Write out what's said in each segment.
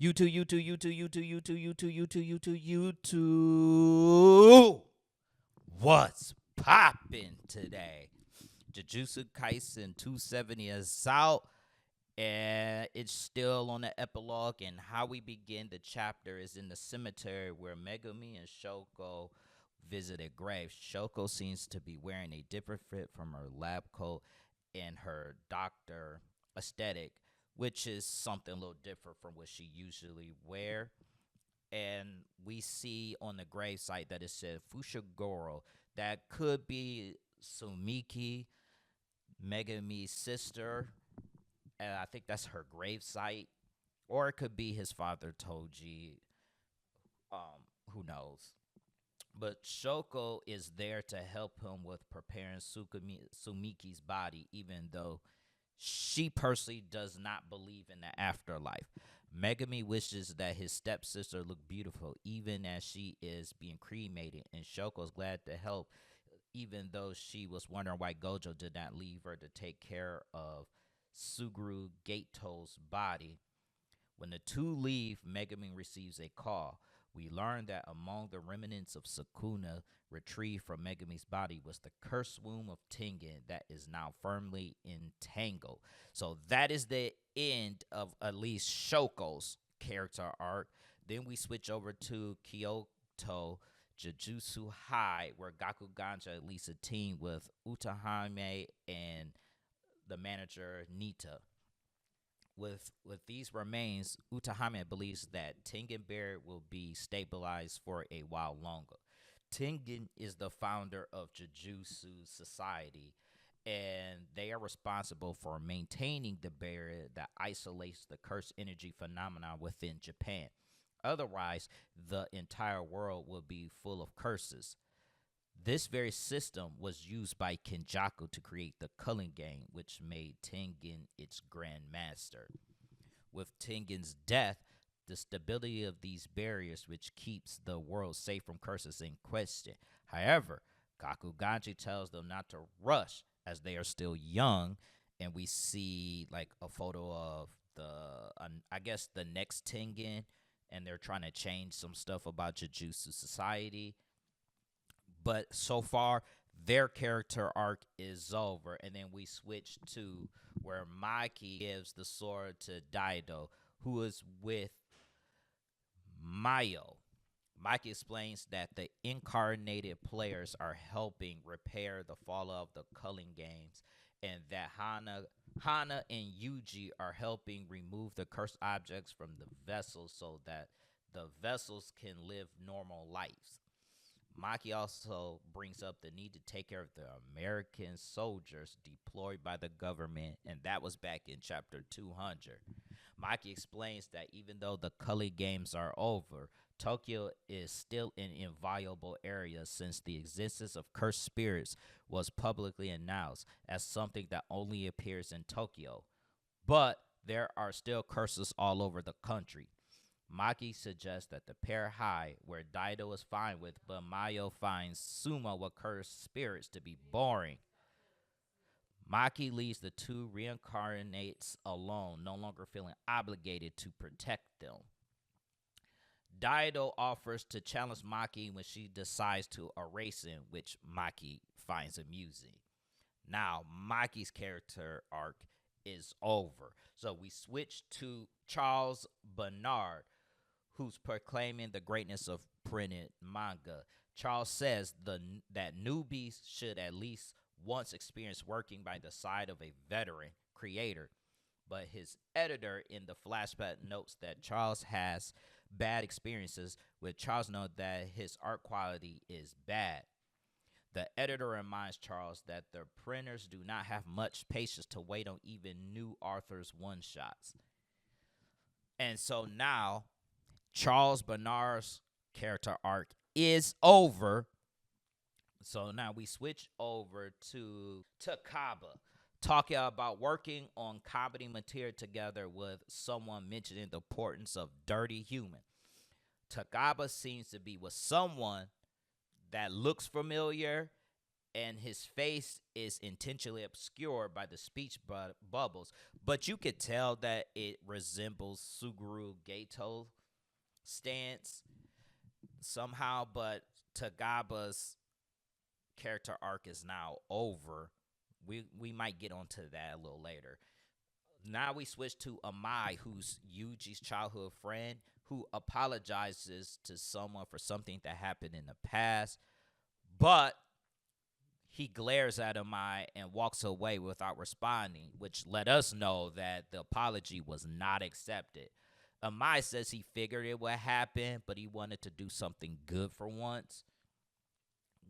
YouTube. What's poppin' today? JuJutsu Kaisen 270 is out, and it's still on the epilogue. And how we begin the chapter is in the cemetery where Megumi and Shoko visit a grave. Shoko seems to be wearing a different fit from her lab coat and her doctor aesthetic, which is something a little different from what she usually wear. And we see on the grave site that it said Fushiguro. That could be Sumiki, Megumi's sister, and I think that's her grave site, or it could be his father Toji. Who knows? But Shoko is there to help him with preparing Sumiki's body, even though she personally does not believe in the afterlife. Megami wishes that his stepsister looked beautiful, even as she is being cremated, and Shoko's glad to help, even though she was wondering why Gojo did not leave her to take care of Suguru Gato's body. When the two leave, Megami receives a call. We learn that among the remnants of Sukuna retrieved from Megami's body was the cursed womb of Tengen that is now firmly entangled. So that is the end of at least Shoko's character arc. Then we switch over to Kyoto Jujutsu High, where Gaku Ganja leads a team with Utahime and the manager Nita. With these remains, Utahime believes that Tengen Bear will be stabilized for a while longer. Tengen is the founder of Jujutsu Society, and they are responsible for maintaining the barrier that isolates the cursed energy phenomena within Japan. Otherwise, the entire world will be full of curses. This very system was used by Kenjaku to create the culling game, which made Tengen its grand master. With Tengen's death, the stability of these barriers, which keeps the world safe from curses, in question. However, Gakuganji tells them not to rush as they are still young, and we see like a photo of I guess the next Tengen, and they're trying to change some stuff about Jujutsu Society. But so far, their character arc is over, and then we switch to where Maki gives the sword to Daido, who is with Mayo. Maki explains that the incarnated players are helping repair the fallout of the culling games, and that Hana and Yuji are helping remove the cursed objects from the vessels so that the vessels can live normal lives. Maki also brings up the need to take care of the American soldiers deployed by the government, and that was back in chapter 200. Maki explains that even though the Cully Games are over, Tokyo is still an inviolable area since the existence of cursed spirits was publicly announced as something that only appears in Tokyo. But there are still curses all over the country. Maki suggests that the pair hide, where Daido is fine with, but Mayo finds Suma with cursed spirits to be boring. Maki leaves the two reincarnates alone, no longer feeling obligated to protect them. Daido offers to challenge Maki when she decides to erase him, which Maki finds amusing. Now, Maki's character arc is over. So we switch to Charles Bernard, who's proclaiming the greatness of printed manga. Charles says that newbies should at least once experience working by the side of a veteran creator. But his editor in the flashback notes that Charles has bad experiences, with Charles noting that his art quality is bad. The editor reminds Charles that the printers do not have much patience to wait on even new authors' one-shots. And so now, Charles Bernard's character arc is over. So now we switch over to Takaba, talking about working on comedy material together with someone mentioning the importance of dirty human. Takaba seems to be with someone that looks familiar and his face is intentionally obscured by the speech bubbles. But you could tell that it resembles Suguru Gato's stance somehow. But Tagaba's character arc is now over. We might get onto that a little later. Now we switch to Amai, who's Yuji's childhood friend, who apologizes to someone for something that happened in the past, but he glares at Amai and walks away without responding, which let us know that the apology was not accepted. Amai says he figured it would happen, but he wanted to do something good for once,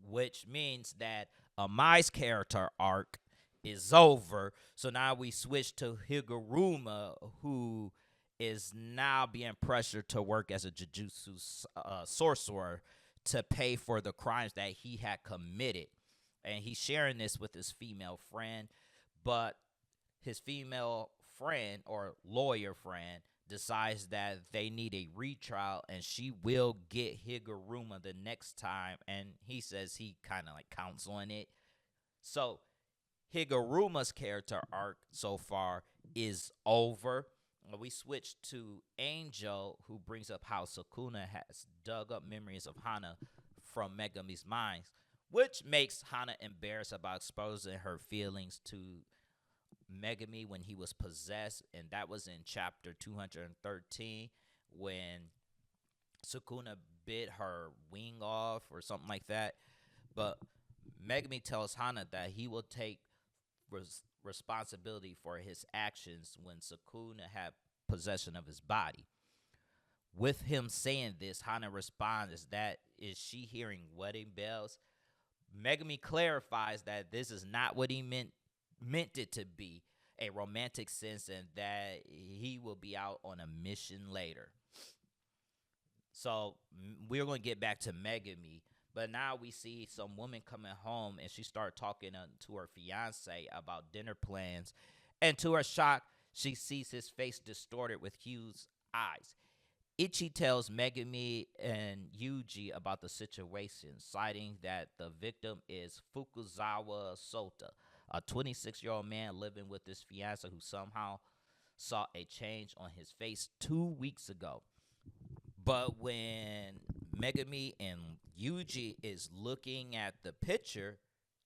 which means that Amai's character arc is over. So now we switch to Higuruma, who is now being pressured to work as a Jujutsu sorcerer to pay for the crimes that he had committed. And he's sharing this with his female friend, but his female friend or lawyer friend decides that they need a retrial and she will get Higuruma the next time, and he says he kind of like counts on it. So Higuruma's character arc so far is over. We switch to Angel, who brings up how Sukuna has dug up memories of Hana from Megami's mind, which makes Hana embarrassed about exposing her feelings to Megami when he was possessed, and that was in chapter 213 when Sukuna bit her wing off or something like that. But Megami tells Hana that he will take responsibility for his actions when Sukuna had possession of his body. With him saying this, Hana responds, "That is she hearing wedding bells?" Megami clarifies that this is not what he meant it to be, a romantic sense, and that he will be out on a mission later. So we're going to get back to Megami, but now we see some woman coming home, and she started talking to her fiance about dinner plans, and to her shock, she sees his face distorted with huge eyes. Ichi tells Megami and Yuji about the situation, citing that the victim is Fukuzawa Sota, a 26-year-old man living with his fiancée who somehow saw a change on his face 2 weeks ago. But when Megami and Yuji is looking at the picture,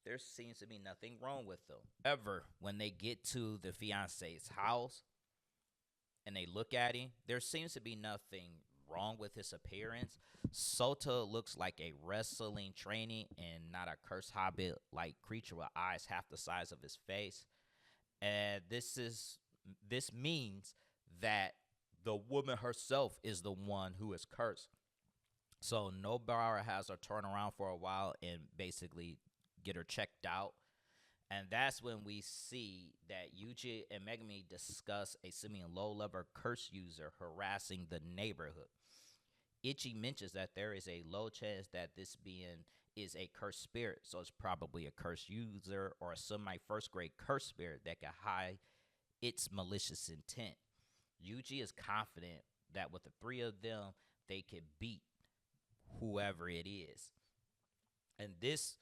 there seems to be nothing wrong with them. However, when they get to the fiance's house and they look at him, there seems to be nothing wrong with his appearance. Sota looks like a wrestling trainee and not a cursed hobbit-like creature with eyes half the size of his face. And this means that the woman herself is the one who is cursed. So Nobara has her turn around for a while and basically get her checked out. And that's when we see that Yuji and Megami discuss a seeming low-level curse user harassing the neighborhood. Ichi mentions that there is a low chance that this being is a cursed spirit, so it's probably a cursed user or a semi-first grade cursed spirit that can hide its malicious intent. Yuji is confident that with the three of them, they can beat whoever it is. And this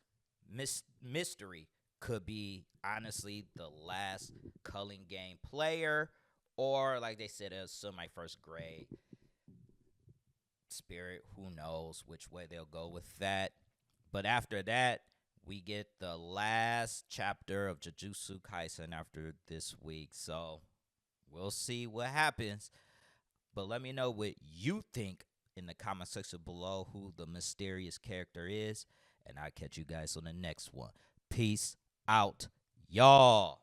mystery could be, honestly, the last Culling Game player, or, like they said, a semi-first grade spirit. Who knows which way they'll go with that. But after that, we get the last chapter of JuJutsu Kaisen after this week. So we'll see what happens. But let me know what you think in the comment section below, who the mysterious character is. And I'll catch you guys on the next one. Peace out, y'all.